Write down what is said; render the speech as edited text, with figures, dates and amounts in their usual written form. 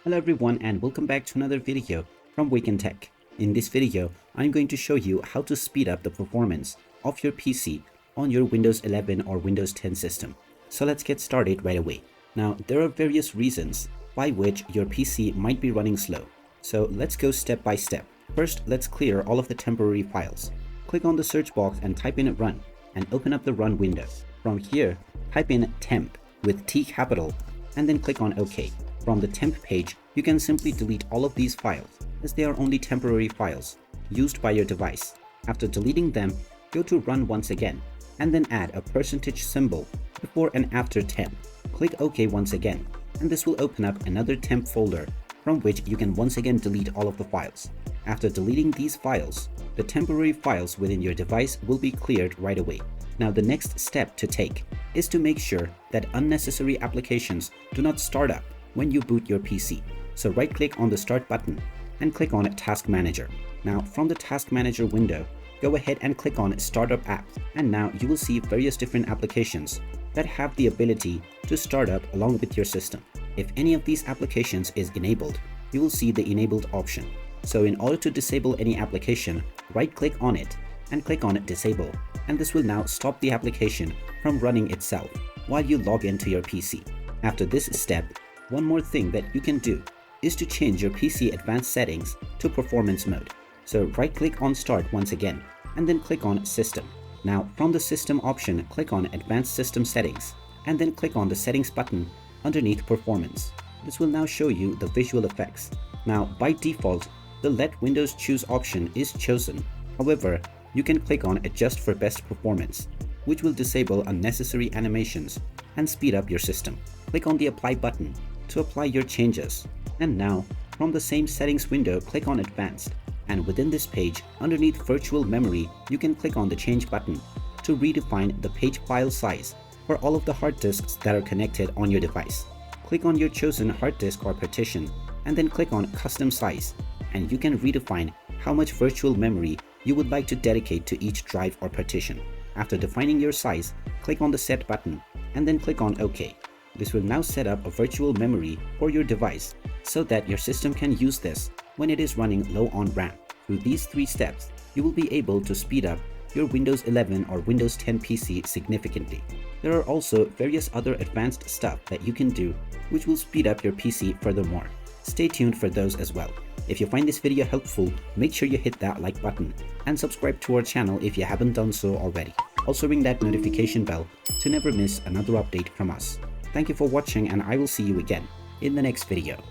Hello everyone and welcome back to another video from Wake&Tech. In this video, I'm going to show you how to speed up the performance of your PC on your Windows 11 or Windows 10 system. So let's get started right away. Now, there are various reasons by which your PC might be running slow. So let's go step by step. First, let's clear all of the temporary files. Click on the search box and type in run and open up the run window. From here, type in temp with T capital and then click on OK. From the temp page, you can simply delete all of these files as they are only temporary files used by your device. After deleting them, go to run once again and then add a percentage symbol before and after temp. Click OK once again and this will open up another temp folder from which you can once again delete all of the files. After deleting these files, the temporary files within your device will be cleared right away. Now the next step to take is to make sure that unnecessary applications do not start up when you boot your PC. So right-click on the Start button and click on Task Manager. Now from the Task Manager window, go ahead and click on Startup Apps. And now you will see various different applications that have the ability to start up along with your system. If any of these applications is enabled, you will see the Enabled option. So in order to disable any application, right-click on it and click on Disable. And this will now stop the application from running itself while you log into your PC. After this step, one more thing that you can do is to change your PC advanced settings to performance mode. So right-click on Start once again and then click on System. Now from the System option, click on Advanced System Settings and then click on the Settings button underneath Performance. This will now show you the visual effects. Now by default, the Let Windows Choose option is chosen. However, you can click on Adjust for Best Performance, which will disable unnecessary animations and speed up your system. Click on the Apply button to apply your changes. And now, from the same settings window, click on Advanced. And within this page, underneath Virtual Memory, you can click on the Change button to redefine the page file size for all of the hard disks that are connected on your device. Click on your chosen hard disk or partition and then click on Custom Size. And you can redefine how much virtual memory you would like to dedicate to each drive or partition. After defining your size, click on the Set button and then click on OK. This will now set up a virtual memory for your device so that your system can use this when it is running low on RAM. Through these 3 steps, you will be able to speed up your Windows 11 or Windows 10 PC significantly. There are also various other advanced stuff that you can do which will speed up your PC furthermore. Stay tuned for those as well. If you find this video helpful, make sure you hit that like button and subscribe to our channel if you haven't done so already. Also ring that notification bell to never miss another update from us. Thank you for watching and I will see you again in the next video.